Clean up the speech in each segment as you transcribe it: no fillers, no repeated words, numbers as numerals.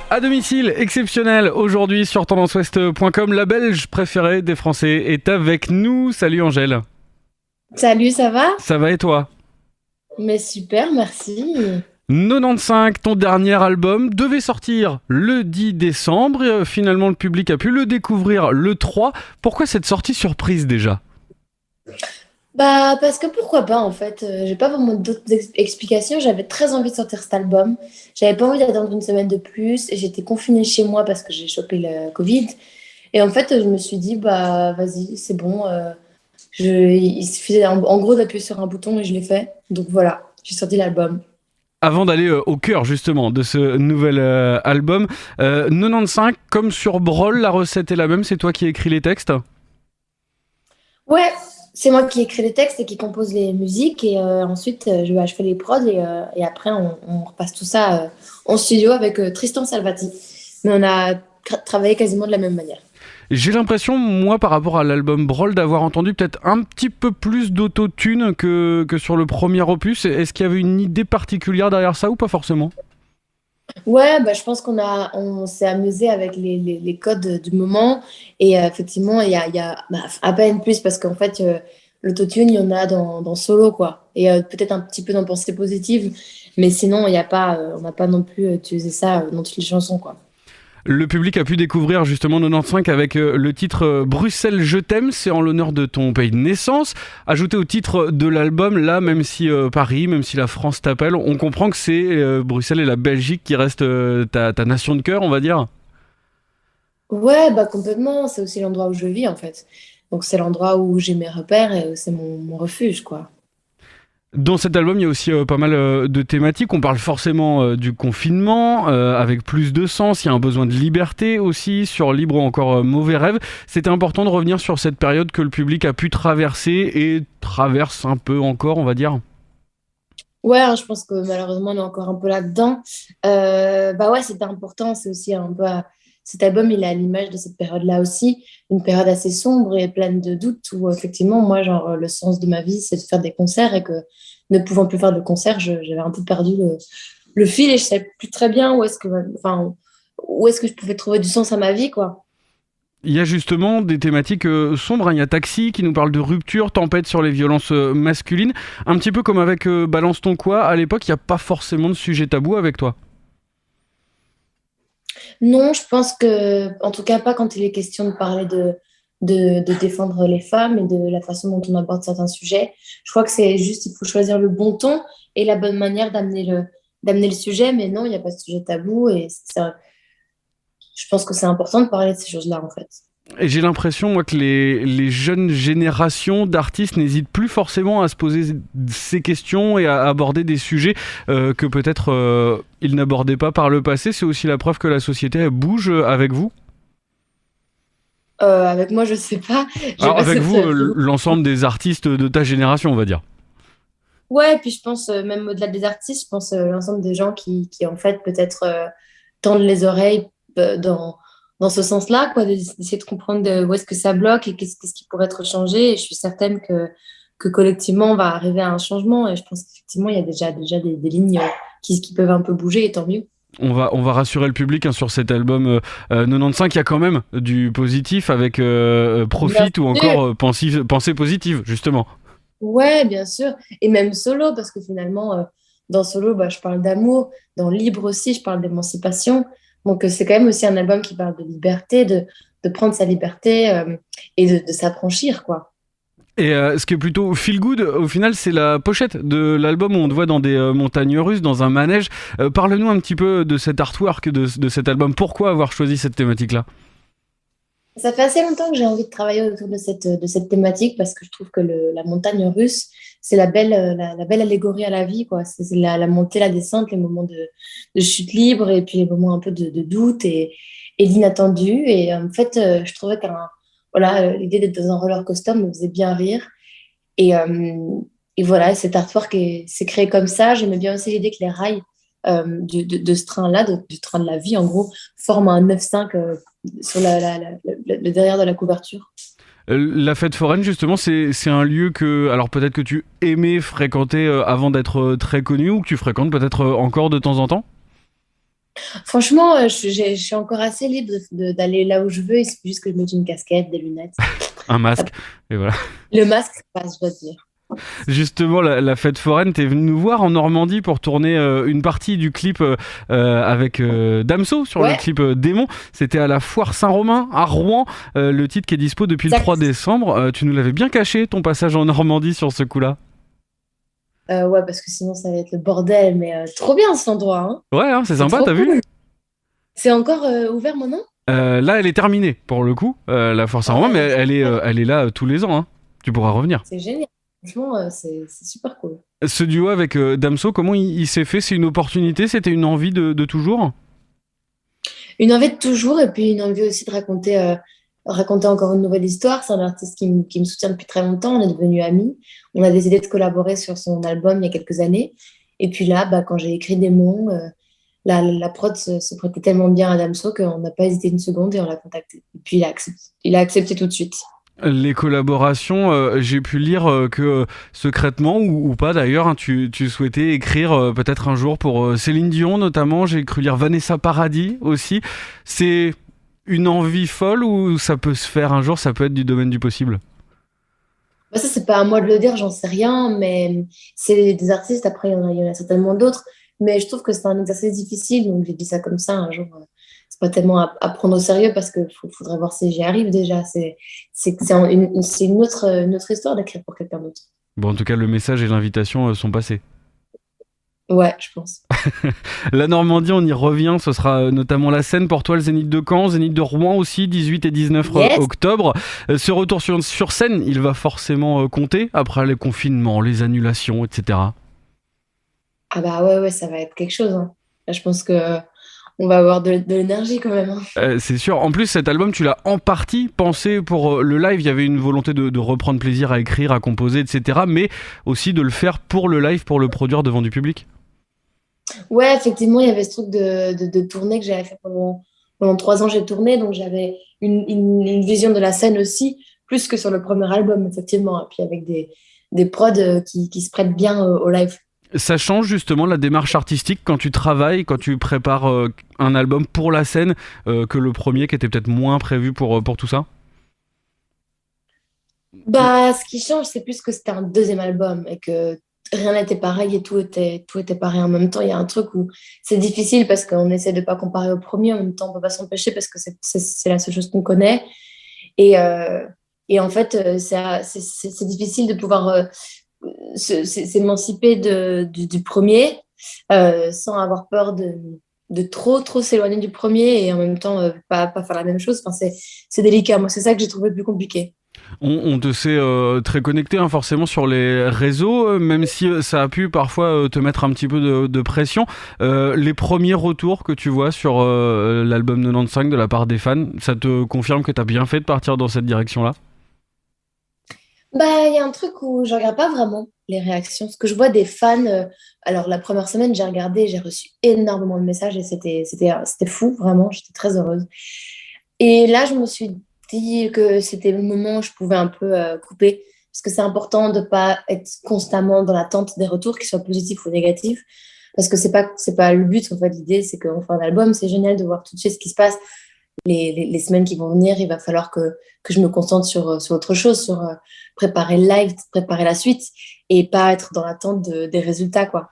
À domicile, exceptionnel, aujourd'hui sur tendanceouest.com, la Belge préférée des Français est avec nous. Salut Angèle. Salut, ça va? Ça va et toi? Mais super, merci. 95, ton dernier album devait sortir le 10 décembre. Finalement, le public a pu le découvrir le 3. Pourquoi cette sortie surprise déjà? Bah, parce que pourquoi pas en fait. J'ai pas vraiment d'autres explications. J'avais très envie de sortir cet album. J'avais pas envie d'attendre une semaine de plus. Et j'étais confinée chez moi parce que j'ai chopé le Covid. Et en fait, je me suis dit, bah, vas-y, c'est bon. Il suffisait en gros d'appuyer sur un bouton et je l'ai fait. Donc voilà, j'ai sorti l'album. Avant d'aller au cœur justement de ce nouvel album, 95, comme sur Brol, la recette est la même, c'est toi qui écris les textes? Ouais, c'est moi qui écris les textes et qui compose les musiques. Et ensuite, je fais les prods et après, on repasse tout ça en studio avec Tristan Salvati. Mais on a travaillé quasiment de la même manière. J'ai l'impression, moi, par rapport à l'album Brol, d'avoir entendu peut-être un petit peu plus d'autotune que sur le premier opus. Est-ce qu'il y avait une idée particulière derrière ça ou pas forcément? Ouais, bah, je pense on s'est amusé avec les codes du moment. Et effectivement, il y a bah, à peine plus parce qu'en fait, l'autotune, il y en a dans Solo, quoi. Et peut-être un petit peu dans Pensée positive. Mais sinon, il y a pas, on n'a pas non plus utilisé ça dans toutes les chansons, quoi. Le public a pu découvrir justement 95 avec le titre Bruxelles je t'aime, c'est en l'honneur de ton pays de naissance. Ajouté au titre de l'album, là, même si Paris, même si la France t'appelle, on comprend que c'est Bruxelles et la Belgique qui restent ta nation de cœur, on va dire. Ouais, bah complètement. C'est aussi l'endroit où je vis, en fait. Donc, c'est l'endroit où j'ai mes repères et c'est mon refuge, quoi. Dans cet album, il y a aussi pas mal de thématiques. On parle forcément du confinement, avec plus de sens. Il y a un besoin de liberté aussi, sur Libre ou encore Mauvais rêve. C'était important de revenir sur cette période que le public a pu traverser et traverse un peu encore, on va dire. Ouais, hein, je pense que malheureusement, on est encore un peu là-dedans. Bah ouais, c'était important. C'est aussi un peu. Cet album, il est à l'image de cette période-là aussi. Une période assez sombre et pleine de doutes où, effectivement, moi, genre, le sens de ma vie, c'est de faire des concerts et que ne pouvant plus faire de concerts, j'avais un peu perdu le fil et je savais plus très bien enfin, où est-ce que je pouvais trouver du sens à ma vie, quoi. Il y a justement des thématiques sombres, hein. Il y a Taxi qui nous parle de rupture, tempête sur les violences masculines. Un petit peu comme avec Balance ton quoi, à l'époque, il n'y a pas forcément de sujet tabou avec toi. Non, je pense que, en tout cas, pas quand il est question de parler de défendre les femmes et de la façon dont on aborde certains sujets. Je crois que c'est juste, il faut choisir le bon ton et la bonne manière d'amener le sujet, mais non, il n'y a pas de sujet tabou et je pense que c'est important de parler de ces choses-là, en fait. Et j'ai l'impression, moi, que les jeunes générations d'artistes n'hésitent plus forcément à se poser ces questions et à aborder des sujets que peut-être ils n'abordaient pas par le passé. C'est aussi la preuve que la société elle bouge avec vous. Avec moi, je sais pas, j'ai Alors pas avec cette... vous, l'ensemble des artistes de ta génération, on va dire. Ouais, puis je pense, même au-delà des artistes, je pense l'ensemble des gens qui en fait, peut-être tendent les oreilles dans ce sens-là, quoi, d'essayer de comprendre où est-ce que ça bloque et qu'est-ce qui pourrait être changé. Et je suis certaine que collectivement, on va arriver à un changement. Et je pense qu'effectivement, il y a déjà des lignes qui peuvent un peu bouger, et tant mieux. On va rassurer le public hein, sur cet album 95. Il y a quand même du positif avec Bien Profit ou sûr. encore Pensée positive, justement. Ouais, bien sûr. Et même solo, parce que finalement, dans solo, bah, je parle d'amour. Dans libre aussi, je parle d'émancipation. Donc, c'est quand même aussi un album qui parle de liberté, de prendre sa liberté et de s'affranchir, quoi. Et ce qui est plutôt feel good, au final, c'est la pochette de l'album où on te voit dans des montagnes russes, dans un manège. Parle-nous un petit peu de cet artwork de cet album. Pourquoi avoir choisi cette thématique-là? Ça fait assez longtemps que j'ai envie de travailler autour de cette thématique parce que je trouve que la montagne russe, c'est la belle allégorie à la vie, quoi. C'est la montée, la descente, les moments de chute libre et puis les moments un peu de doute et d'inattendu. Et en fait, je trouvais voilà, l'idée d'être dans un roller coaster me faisait bien rire. Et, euh, et voilà, cet artwork s'est créé comme ça. J'aimais bien aussi l'idée que les rails de ce train-là, du train de la vie, en gros, forment un 9-5 sur le derrière de la couverture. La fête foraine, justement, c'est un lieu que, alors peut-être que tu aimais fréquenter avant d'être très connu ou que tu fréquentes peut-être encore de temps en temps. Franchement, je suis encore assez libre d'aller là où je veux. Il suffit juste que je mette une casquette, des lunettes. Un Hop. masque, et voilà. Le masque, ça passe, je dois te dire. Justement, la fête foraine, t'es venu nous voir en Normandie pour tourner une partie du clip avec Damso sur le Ouais, clip Démon. C'était à la Foire Saint-Romain à Rouen, le titre qui est dispo depuis le 3 exact. décembre. Tu nous l'avais bien caché, ton passage en Normandie sur ce coup-là. Ouais, parce que sinon, ça va être le bordel. Mais trop bien cet endroit, hein. Ouais, hein, c'est C'est sympa, trop t'as vu? cool. C'est encore ouvert maintenant? Là, elle est terminée pour le coup, la Foire Saint-Romain, mais Ah, super. elle est là tous les ans, hein. Tu pourras revenir. C'est génial. Franchement, c'est super cool. Ce duo avec Damso, comment il s'est fait? C'est une opportunité? C'était une envie de toujours? Une envie de toujours et puis une envie aussi de raconter encore une nouvelle histoire. C'est un artiste qui me soutient depuis très longtemps. On est devenus amis. On a décidé de collaborer sur son album il y a quelques années. Et puis là, bah, quand j'ai écrit Démon, la prod se prêtait tellement bien à Damso qu'on n'a pas hésité une seconde et on l'a contacté. Et puis il a accepté. Il a accepté tout de suite. Les collaborations, j'ai pu lire que secrètement ou pas d'ailleurs, hein, tu souhaitais écrire peut-être un jour pour Céline Dion notamment. J'ai cru lire Vanessa Paradis aussi. C'est une envie folle ou ça peut se faire un jour? Ça peut être du domaine du possible. Bah, ça, c'est pas à moi de le dire, j'en sais rien, mais c'est des artistes. Après, il y en a certainement d'autres. Mais je trouve que c'est un exercice difficile, donc j'ai dit ça comme ça un jour. C'est pas tellement à prendre au sérieux parce qu'il faudrait voir si j'y arrive déjà. C'est une autre histoire d'écrire pour quelqu'un d'autre. Bon, en tout cas, le message et l'invitation sont passés. Ouais, je pense. La Normandie, on y revient. Ce sera notamment la scène pour toi, le Zénith de Caen, Zénith de Rouen aussi, 18 et 19 Yes! octobre. Ce retour sur scène, il va forcément compter après les confinements, les annulations, etc. Ah bah ouais, ouais, ça va être quelque chose, hein. Là, je pense que on va avoir de l'énergie quand même, hein. C'est sûr. En plus, cet album, tu l'as en partie pensé pour le live. Il y avait une volonté de reprendre plaisir à écrire, à composer, etc. Mais aussi de le faire pour le live, pour le produire devant du public. Ouais, effectivement, il y avait ce truc de tournée que j'avais fait pendant 3 ans, j'ai tourné, donc j'avais une vision de la scène aussi, plus que sur le premier album, effectivement. Et puis avec des prods qui se prêtent bien au live. Ça change justement la démarche artistique quand tu travailles, quand tu prépares un album pour la scène, que le premier qui était peut-être moins prévu pour tout ça. Bah, ce qui change, c'est plus que c'était un deuxième album et que rien n'était pareil et tout était pareil en même temps. Il y a un truc où c'est difficile parce qu'on essaie de pas comparer au premier, en même temps, on peut pas s'empêcher parce que c'est la seule chose qu'on connaît. Et, euh, et en fait, c'est difficile de pouvoir s'émanciper du premier sans avoir peur de trop s'éloigner du premier et en même temps pas faire la même chose. Enfin, c'est délicat. Moi, c'est ça que j'ai trouvé plus compliqué. On te sait très connecté hein, forcément sur les réseaux, même si ça a pu parfois te mettre un petit peu de pression. Les premiers retours que tu vois sur l'album 95 de la part des fans, ça te confirme que tu as bien fait de partir dans cette direction-là? Bah, il y a un truc où je regarde pas vraiment les réactions. Parce que je vois des fans. Alors, la première semaine, j'ai regardé, j'ai reçu énormément de messages et c'était fou, vraiment. J'étais très heureuse. Et là, je me suis dit que c'était le moment où je pouvais un peu couper. Parce que c'est important de pas être constamment dans l'attente des retours, qu'ils soient positifs ou négatifs. Parce que c'est pas le but, en fait. L'idée, c'est qu'on fait un album. C'est génial de voir tout de suite ce qui se passe les semaines qui vont venir, il va falloir que je me concentre sur autre chose, sur préparer le live, préparer la suite et pas être dans l'attente des résultats, quoi.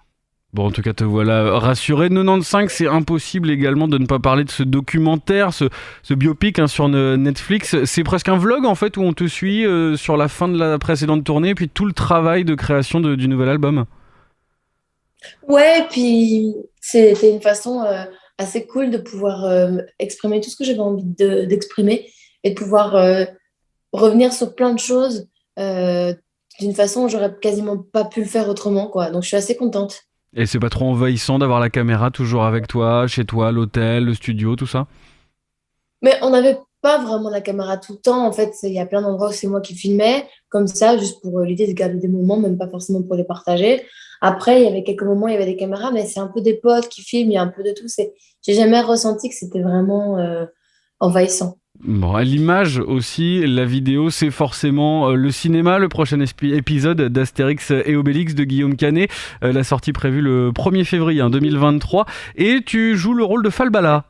Bon, en tout cas, te voilà rassuré. 95, c'est impossible également de ne pas parler de ce documentaire, ce biopic hein, sur Netflix. C'est presque un vlog en fait où on te suit sur la fin de la précédente tournée, puis tout le travail de création du nouvel album. Ouais, puis c'était une façon assez cool de pouvoir exprimer tout ce que j'avais envie d'exprimer et de pouvoir revenir sur plein de choses d'une façon où j'aurais quasiment pas pu le faire autrement, quoi. Donc je suis assez contente. Et c'est pas trop envahissant d'avoir la caméra toujours avec toi, chez toi, l'hôtel, le studio, tout ça? Mais on n'avait pas vraiment la caméra tout le temps. En fait, il y a plein d'endroits où c'est moi qui filmais, comme ça, juste pour l'idée de garder des moments, même pas forcément pour les partager. Après, il y avait quelques moments, il y avait des caméras, mais c'est un peu des potes qui filment, il y a un peu de tout. J'ai jamais ressenti que c'était vraiment envahissant. Bon, l'image aussi, la vidéo, c'est forcément le cinéma, le prochain épisode d'Astérix et Obélix de Guillaume Canet, la sortie prévue le 1er février 2023, et tu joues le rôle de Falbala.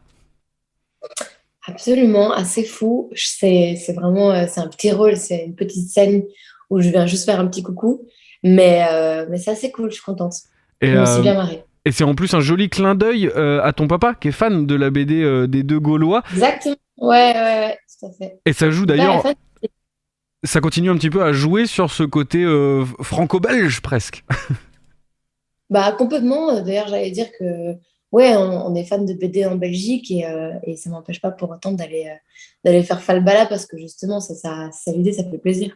Absolument, assez fou. C'est vraiment, c'est un petit rôle, c'est une petite scène où je viens juste faire un petit coucou. Mais c'est assez cool, je suis contente. Et, Je me suis euh, bien marrée. et c'est en plus un joli clin d'œil à ton papa, qui est fan de la BD des deux Gaulois, Exactement. Ouais, tout à fait. et ça joue Mon père est d'ailleurs, fan. ça continue un petit peu à jouer sur ce côté franco-belge presque. Bah, complètement. D'ailleurs, j'allais dire que, ouais, on est fan de BD en Belgique et ça m'empêche pas pour autant d'aller faire Falbala parce que justement, ça l'idée, ça fait plaisir.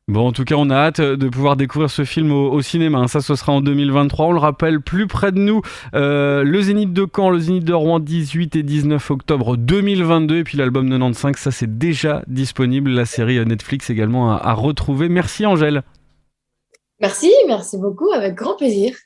Bon, en tout cas, on a hâte de pouvoir découvrir ce film au cinéma, hein. Ça, ce sera en 2023. On le rappelle, plus près de nous, le Zénith de Caen, le Zénith de Rouen, 18 et 19 octobre 2022. Et puis l'album 95, ça, c'est déjà disponible. La série Netflix également à retrouver. Merci, Angèle. Merci beaucoup, avec grand plaisir.